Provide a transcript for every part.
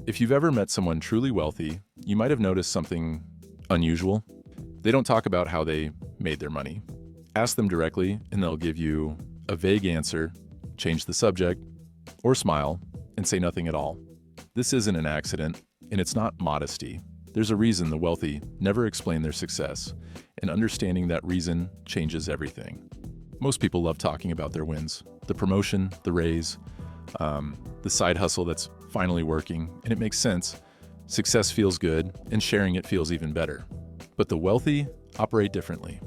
If you've ever met someone truly wealthy, you might have noticed something unusual. They don't talk about how they made their money. Ask them directly, and they'll give you a vague answer, change the subject, or smile, and say nothing at all. This isn't an accident, and it's not modesty. There's a reason the wealthy never explain their success, and understanding that reason changes everything. Most people love talking about their wins, the promotion, the raise, the side hustle that's finally working, and it makes sense. Success feels good, and sharing it feels even better. But the wealthy operate differently.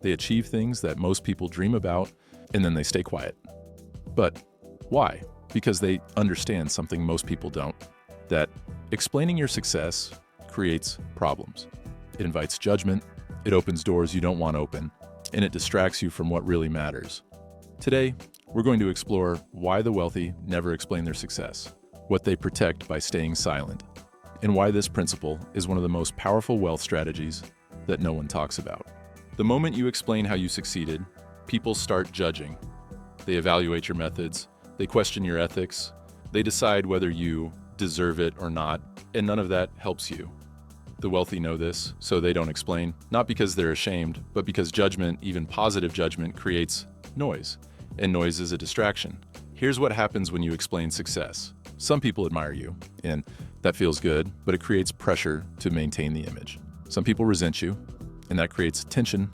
They achieve things that most people dream about, and then they stay quiet. But why? Because they understand something most people don't, that explaining your success creates problems. It invites judgment, it opens doors you don't want open, and it distracts you from what really matters. Today, we're going to explore why the wealthy never explain their success, what they protect by staying silent, and why this principle is one of the most powerful wealth strategies that no one talks about. The moment you explain how you succeeded, people start judging. They evaluate your methods, they question your ethics, they decide whether you deserve it or not, and none of that helps you. The wealthy know this, so they don't explain, not because they're ashamed, but because judgment, even positive judgment, creates noise, and noise is a distraction. Here's what happens when you explain success. Some people admire you, and that feels good, but it creates pressure to maintain the image. Some people resent you, and that creates tension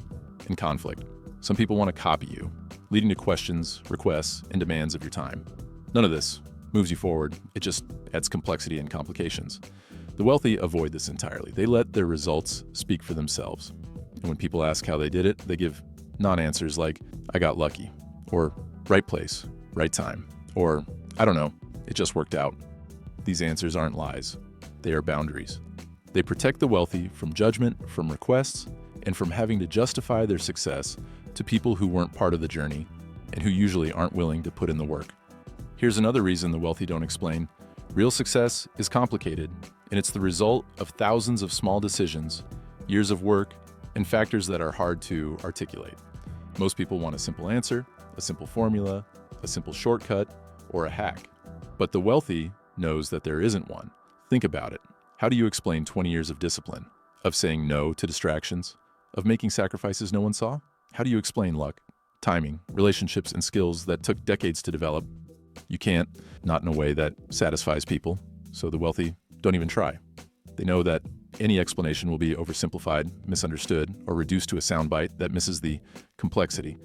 and conflict. Some people want to copy you, leading to questions, requests, and demands of your time. None of this moves you forward, it just adds complexity and complications. The wealthy avoid this entirely. They let their results speak for themselves. And when people ask how they did it, they give non-answers like, I got lucky, or right place, right time, or I don't know, it just worked out. These answers aren't lies. They are boundaries. They protect the wealthy from judgment, from requests, and from having to justify their success to people who weren't part of the journey and who usually aren't willing to put in the work. Here's another reason the wealthy don't explain. Real success is complicated, and it's the result of thousands of small decisions, years of work, and factors that are hard to articulate. Most people want a simple answer, a simple formula, a simple shortcut, or a hack. But the wealthy knows that there isn't one. Think about it. How do you explain 20 years of discipline, of saying no to distractions, of making sacrifices no one saw? How do you explain luck, timing, relationships, and skills that took decades to develop? You can't, not in a way that satisfies people, so the wealthy don't even try. They know that any explanation will be oversimplified, misunderstood, or reduced to a soundbite that misses the complexity,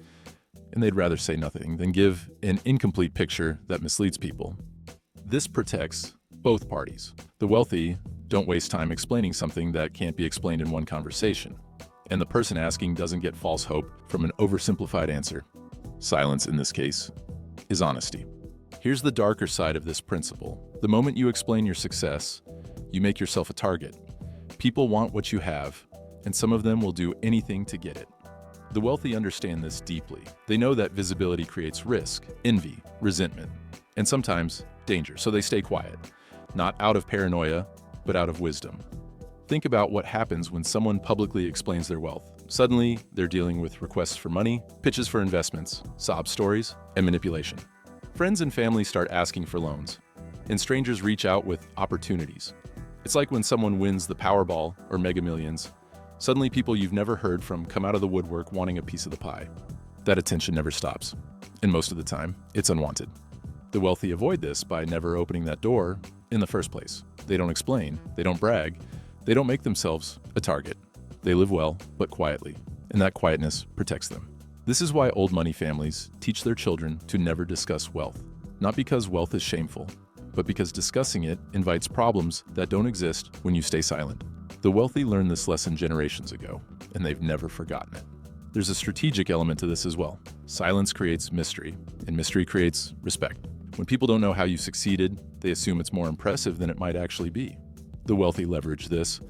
and they'd rather say nothing than give an incomplete picture that misleads people. This protects both parties. The wealthy don't waste time explaining something that can't be explained in one conversation, and the person asking doesn't get false hope from an oversimplified answer. Silence, in this case, is honesty. Here's the darker side of this principle. The moment you explain your success, you make yourself a target. People want what you have, and some of them will do anything to get it. The wealthy understand this deeply. They know that visibility creates risk, envy, resentment, and sometimes danger, so they stay quiet. Not out of paranoia, but out of wisdom. Think about what happens when someone publicly explains their wealth. Suddenly, they're dealing with requests for money, pitches for investments, sob stories, and manipulation. Friends and family start asking for loans, and strangers reach out with opportunities. It's like when someone wins the Powerball or Mega Millions. Suddenly people you've never heard from come out of the woodwork wanting a piece of the pie. That attention never stops, and most of the time, it's unwanted. The wealthy avoid this by never opening that door in the first place. They don't explain, they don't brag, they don't make themselves a target. They live well, but quietly, and that quietness protects them. This is why old money families teach their children to never discuss wealth. Not because wealth is shameful, but because discussing it invites problems that don't exist when you stay silent. The wealthy learned this lesson generations ago, and they've never forgotten it. There's a strategic element to this as well. Silence creates mystery, and mystery creates respect. When people don't know how you succeeded, they assume it's more impressive than it might actually be. The wealthy leverage this.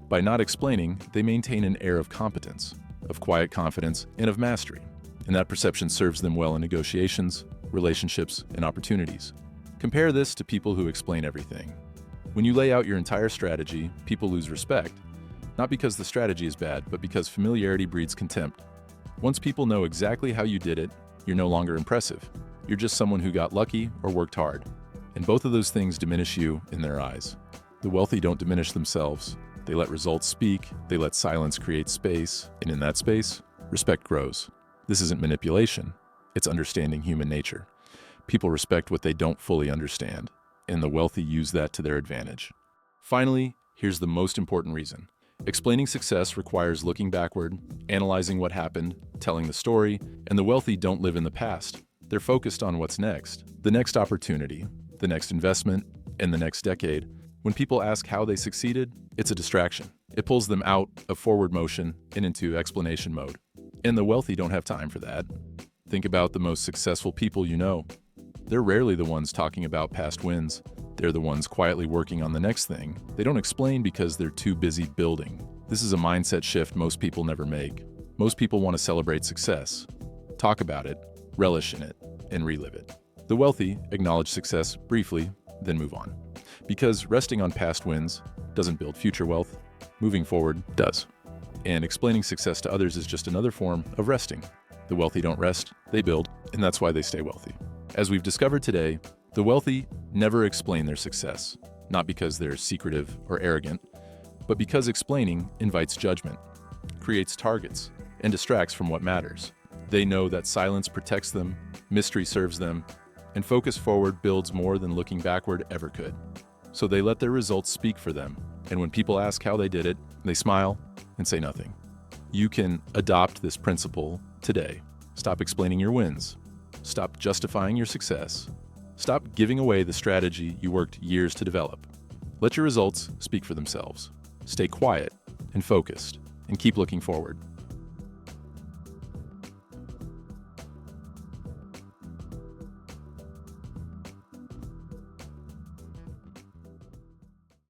By not explaining, they maintain an air of competence, of quiet confidence, and of mastery. And that perception serves them well in negotiations, relationships, and opportunities. Compare this to people who explain everything. When you lay out your entire strategy, people lose respect, not because the strategy is bad, but because familiarity breeds contempt. Once people know exactly how you did it, you're no longer impressive. You're just someone who got lucky or worked hard. And both of those things diminish you in their eyes. The wealthy don't diminish themselves. They let results speak, they let silence create space, and in that space, respect grows. This isn't manipulation, it's understanding human nature. People respect what they don't fully understand, and the wealthy use that to their advantage. Finally, here's the most important reason. Explaining success requires looking backward, analyzing what happened, telling the story, and the wealthy don't live in the past. They're focused on what's next, the next opportunity, the next investment, and the next decade. When people ask how they succeeded, it's a distraction. It pulls them out of forward motion and into explanation mode. And the wealthy don't have time for that. Think about the most successful people you know. They're rarely the ones talking about past wins. They're the ones quietly working on the next thing. They don't explain because they're too busy building. This is a mindset shift most people never make. Most people want to celebrate success, talk about it, relish in it, and relive it. The wealthy acknowledge success briefly, then move on. Because resting on past wins doesn't build future wealth, moving forward does. And explaining success to others is just another form of resting. The wealthy don't rest, they build, and that's why they stay wealthy. As we've discovered today, the wealthy never explain their success, not because they're secretive or arrogant, but because explaining invites judgment, creates targets, and distracts from what matters. They know that silence protects them, mystery serves them, and focus forward builds more than looking backward ever could. So they let their results speak for them, and when people ask how they did it, they smile and say nothing. You can adopt this principle today. Stop explaining your wins. Stop justifying your success. Stop giving away the strategy you worked years to develop. Let your results speak for themselves. Stay quiet and focused, and keep looking forward.